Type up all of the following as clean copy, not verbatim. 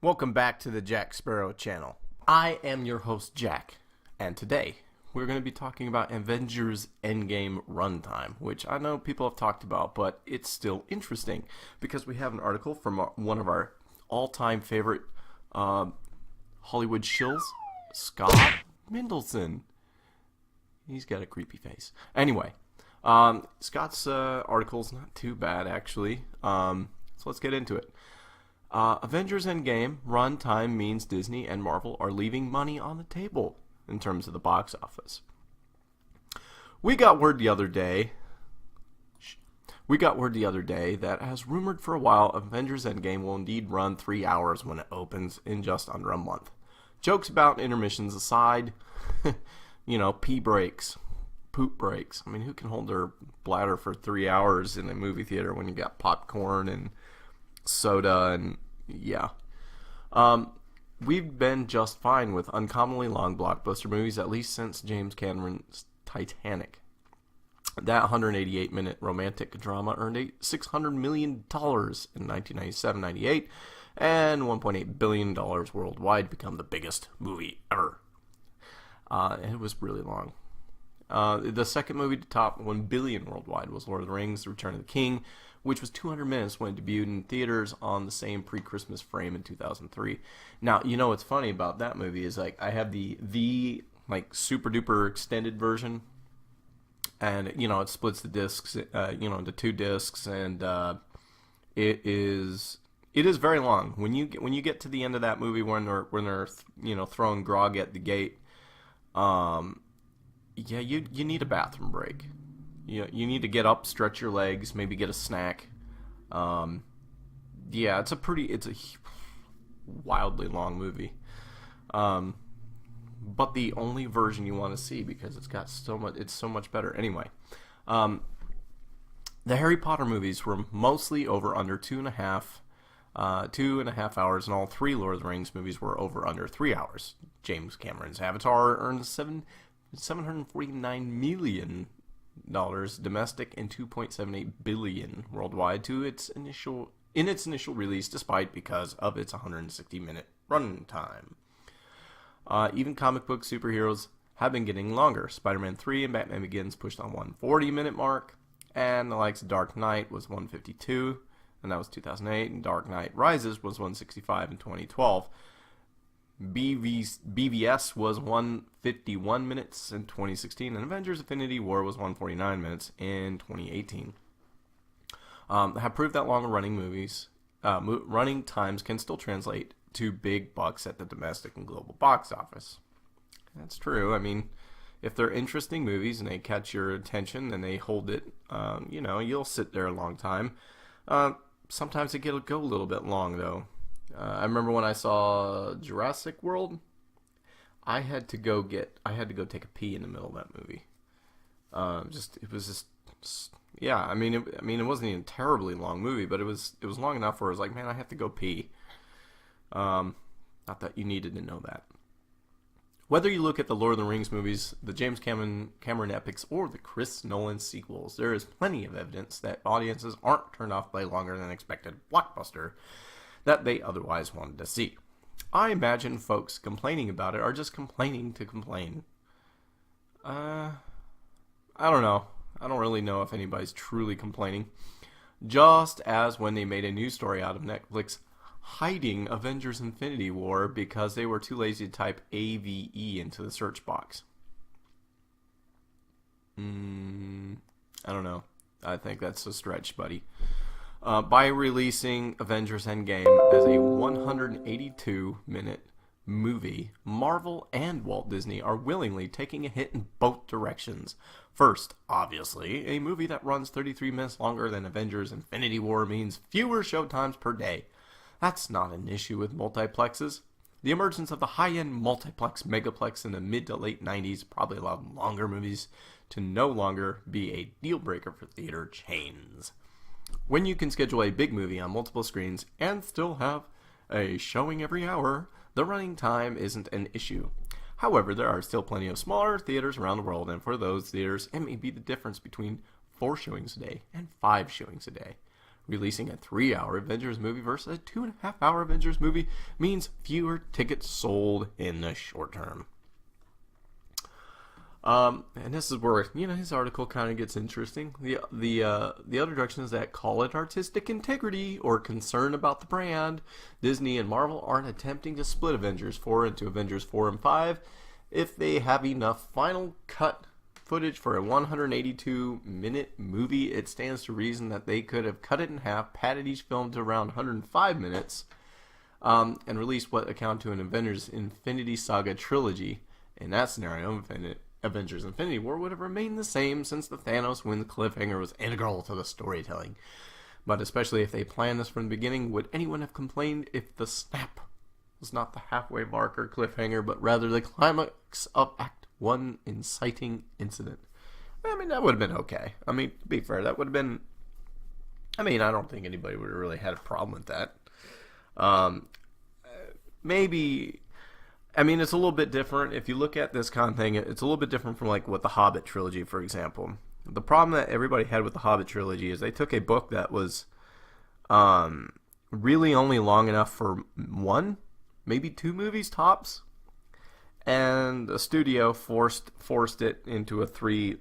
Welcome back to the Jack Sparrow channel. I am your host Jack, and today we're going to be talking about Avengers Endgame runtime, which I know people have talked about, but it's still interesting because we have an article from one of our all-time favorite Hollywood shills, Scott Mendelson. He's got a creepy face. Anyway, Scott's article's not too bad actually, so let's get into it. Avengers Endgame runtime means Disney and Marvel are leaving money on the table in terms of the box office. We got word the other day that, as rumored for a while, Avengers Endgame will indeed run 3 hours when it opens in just under a month. Jokes about intermissions aside, pee breaks, poop breaks. I mean, who can hold their bladder for 3 hours in a movie theater when you got popcorn and soda and yeah. We've been just fine with uncommonly long blockbuster movies at least since James Cameron's Titanic. That 188-minute romantic drama earned $600 million in 1997-98 and $1.8 billion worldwide, become the biggest movie ever. It was really long. The second movie to top $1 billion worldwide was Lord of the Rings: The Return of the King, which was 200 minutes when it debuted in theaters on the same pre-Christmas frame in 2003. Now, what's funny about that movie is I have the super duper extended version, and it splits the discs into 2 discs, and it is very long. When you get to the end of that movie when they're throwing Grog at the gate, you need a bathroom break. You need to get up, stretch your legs, maybe get a snack. It's a wildly long movie. But the only version you want to see because it's so much better. Anyway, the Harry Potter movies were mostly over under 2.5 hours, and all 3 Lord of the Rings movies were over under 3 hours. James Cameron's Avatar earned $749 million domestic and $2.78 billion worldwide in its initial release, because of its 160-minute runtime. Even comic book superheroes have been getting longer. Spider-Man 3 and Batman Begins pushed on 140-minute mark, and the likes of Dark Knight was 152, and that was 2008, and Dark Knight Rises was 165 in 2012. BVS was 151 minutes in 2016, and Avengers Infinity War was 149 minutes in 2018. Have proved that longer running movies, running times can still translate to big bucks at the domestic and global box office. That's true. I mean, if they're interesting movies and they catch your attention and they hold it, you'll sit there a long time. Sometimes it can go a little bit long, though. I remember when I saw Jurassic World, I had to go take a pee in the middle of that movie. It wasn't even a terribly long movie, but it was long enough where I was like, man, I have to go pee. Not that you needed to know that. Whether you look at the Lord of the Rings movies, the James Cameron epics, or the Chris Nolan sequels, there is plenty of evidence that audiences aren't turned off by longer than expected blockbuster that they otherwise wanted to see. I imagine folks complaining about it are just complaining to complain. I don't know. I don't really know if anybody's truly complaining. Just as when they made a news story out of Netflix hiding Avengers Infinity War because they were too lazy to type AVE into the search box. I don't know. I think that's a stretch, buddy. By releasing Avengers Endgame as a 182-minute movie, Marvel and Walt Disney are willingly taking a hit in both directions. First, obviously, a movie that runs 33 minutes longer than Avengers Infinity War means fewer showtimes per day. That's not an issue with multiplexes. The emergence of the high-end multiplex megaplex in the mid to late 90s probably allowed longer movies to no longer be a deal breaker for theater chains. When you can schedule a big movie on multiple screens and still have a showing every hour, the running time isn't an issue. However, there are still plenty of smaller theaters around the world, and for those theaters, it may be the difference between 4 showings a day and 5 showings a day. Releasing a 3-hour Avengers movie versus a 2.5-hour Avengers movie means fewer tickets sold in the short term. And this is where, his article kind of gets interesting. The other direction is that, call it artistic integrity or concern about the brand, Disney and Marvel aren't attempting to split Avengers 4 into Avengers 4 and 5 if they have enough final cut footage for a 182-minute movie. It stands to reason that they could have cut it in half, padded each film to around 105 minutes, and released what account to an Avengers Infinity Saga trilogy. In that scenario, Avengers Infinity War would have remained the same, since the Thanos win cliffhanger was integral to the storytelling. But especially if they planned this from the beginning, would anyone have complained if the snap was not the halfway mark or cliffhanger, but rather the climax of Act 1 inciting incident? I mean, that would have been okay. I mean, to be fair, that would have been... I mean, I don't think anybody would have really had a problem with that. Maybe... I mean, it's a little bit different. If you look at this kind of thing, it's a little bit different from, like, what the Hobbit trilogy, for example. The problem that everybody had with the Hobbit trilogy is they took a book that was really only long enough for 1, maybe 2 movies tops, and the studio forced it into a 3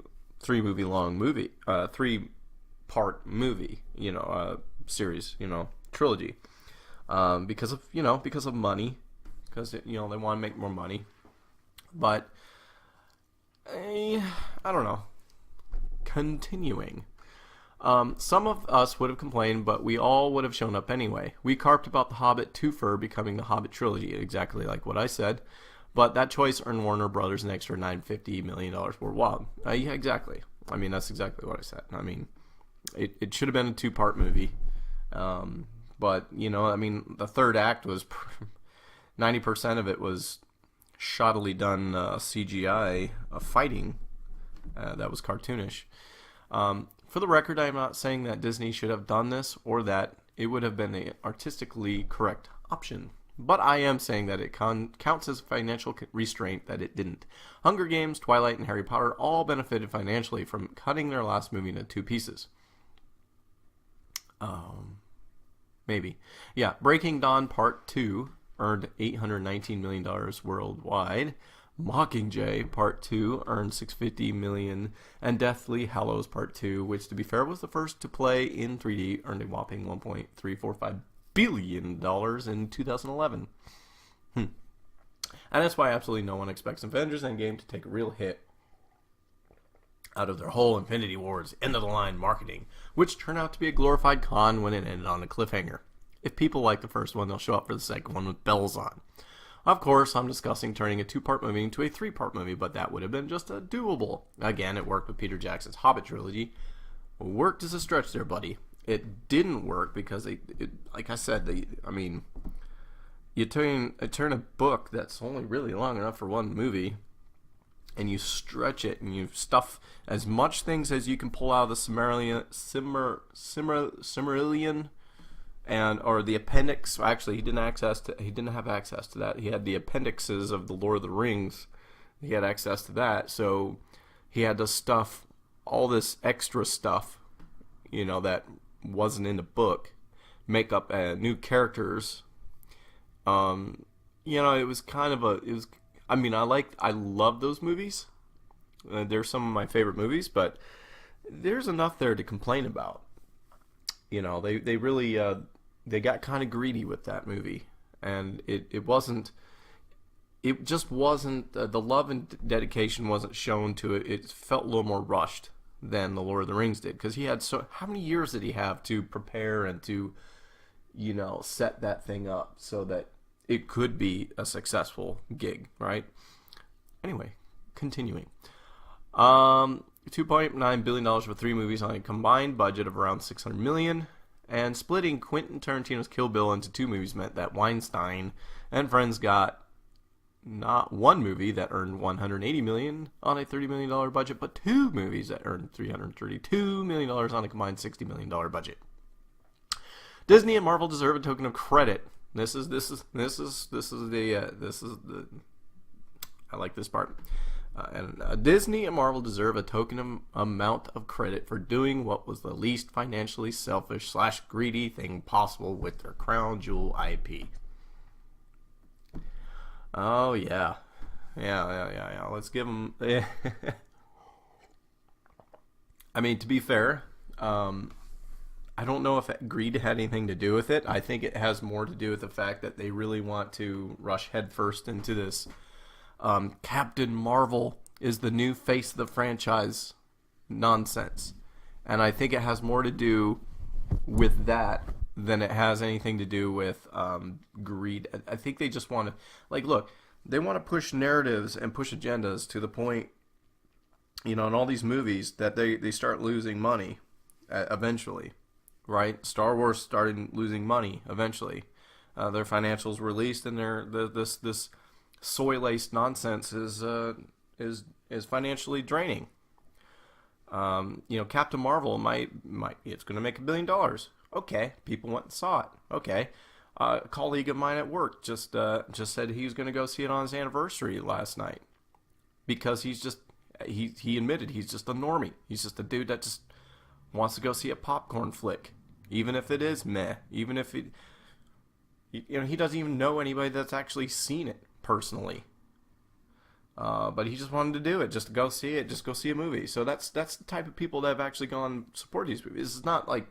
movie long movie, 3-part movie, series, trilogy, because of money. Because they want to make more money, but I don't know. Continuing, some of us would have complained, but we all would have shown up anyway. We carped about the Hobbit twofer becoming the Hobbit trilogy, exactly like what I said, but that choice earned Warner Brothers an extra $950 million worldwide. Yeah, exactly. I mean, that's exactly what I said. I mean, it should have been a 2-part movie, but I mean, the third act was. 90% of it was shoddily done CGI fighting that was cartoonish. For the record, I am not saying that Disney should have done this or that it would have been an artistically correct option, but I am saying that it counts as financial restraint that it didn't. Hunger Games, Twilight, and Harry Potter all benefited financially from cutting their last movie into 2 pieces. Maybe. Yeah, Breaking Dawn Part 2 earned $819 million worldwide. Mockingjay Part 2 earned $650 million, and Deathly Hallows Part 2, which to be fair was the first to play in 3D, earned a whopping $1.345 billion in 2011. And that's why absolutely no one expects Avengers Endgame to take a real hit out of their whole Infinity Wars end-of-the-line marketing, which turned out to be a glorified con when it ended on a cliffhanger. If people like the first one, they'll show up for the second one with bells on. Of course, I'm discussing turning a 2-part movie into a 3-part movie, but that would have been just doable. Again, it worked with Peter Jackson's Hobbit trilogy. Worked as a stretch there, buddy. It didn't work because like I said, you turn a book that's only really long enough for 1 movie, and you stretch it and you stuff as much things as you can pull out of the Silmarillion. Or the appendix. Actually, he didn't have access to that. He had the appendixes of the Lord of the Rings. He had access to that, so he had to stuff all this extra stuff, that wasn't in the book, make up new characters. It was kind of I love those movies. They're some of my favorite movies, but there's enough there to complain about. They really they got kind of greedy with that movie, and it just wasn't the love and dedication wasn't shown to it. It felt a little more rushed than the Lord of the Rings did, because he had how many years did he have to prepare and to set that thing up so that it could be a successful gig, right? Anyway, continuing. $2.9 billion for 3 movies on a combined budget of around $600 million, and splitting Quentin Tarantino's Kill Bill into 2 movies meant that Weinstein and friends got not 1 movie that earned $180 million on a $30 million budget, but 2 movies that earned $332 million on a combined $60 million budget. Disney and Marvel deserve a token of credit. I like this part. And Disney and Marvel deserve a token amount of credit for doing what was the least financially selfish / greedy thing possible with their crown jewel IP. Oh yeah, yeah. Let's give them. I mean, to be fair, I don't know if greed had anything to do with it. I think it has more to do with the fact that they really want to rush headfirst into this. Captain Marvel is the new face of the franchise nonsense. And I think it has more to do with that than it has anything to do with greed. I think they just want to, like, look, they want to push narratives and push agendas to the point, in all these movies that they start losing money eventually, right? Star Wars started losing money eventually. Their financials released, and this soy-laced nonsense is financially draining. Captain Marvel might it's going to make $1 billion. Okay, people went and saw it. Okay, a colleague of mine at work just said he was going to go see it on his anniversary last night because he admitted he's just a normie. He's just a dude that just wants to go see a popcorn flick, even if it is meh. Even if he doesn't even know anybody that's actually seen it personally. But he just wanted to do it, just to go see it, just go see a movie. So that's the type of people that have actually gone support these movies. It's not like...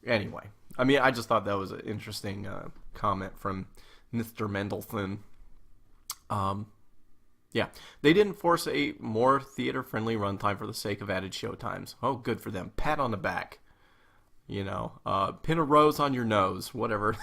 Anyway, I mean, I just thought that was an interesting comment from Mr. Mendelsohn. Yeah, they didn't force a more theater-friendly runtime for the sake of added showtimes. Oh, good for them. Pat on the back. Pin a rose on your nose, whatever.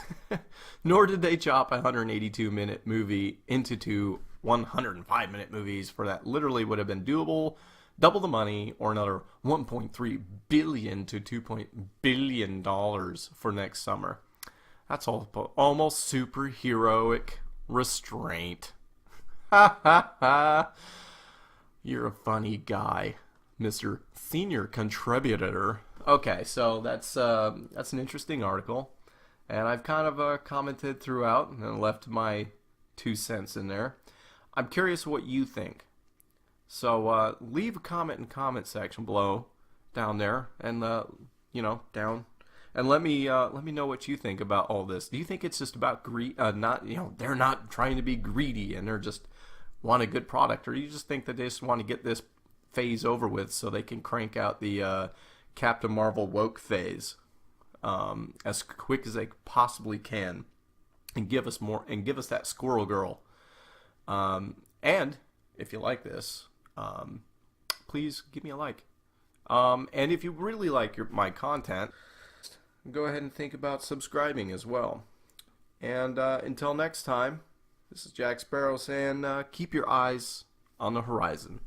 Nor did they chop a 182-minute movie into two 105-minute movies for that literally would have been doable, double the money, or another $1.3 billion to $2 billion for next summer. That's almost superheroic restraint. Ha ha ha. You're a funny guy, Mr. Senior Contributor. Okay, so that's an interesting article, and I've kind of commented throughout and left my 2 cents in there. I'm curious what you think. So leave a comment in the comment section below, down there, and down, and let me know what you think about all this. Do you think it's just about greed? They're not trying to be greedy and they're just want a good product, or do you just think that they just want to get this phase over with so they can crank out the Captain Marvel woke phase as quick as they possibly can, and give us that Squirrel Girl. And if you like this, please give me a like. And if you really like my content, go ahead and think about subscribing as well. And until next time, this is Jack Sparrow saying, keep your eyes on the horizon.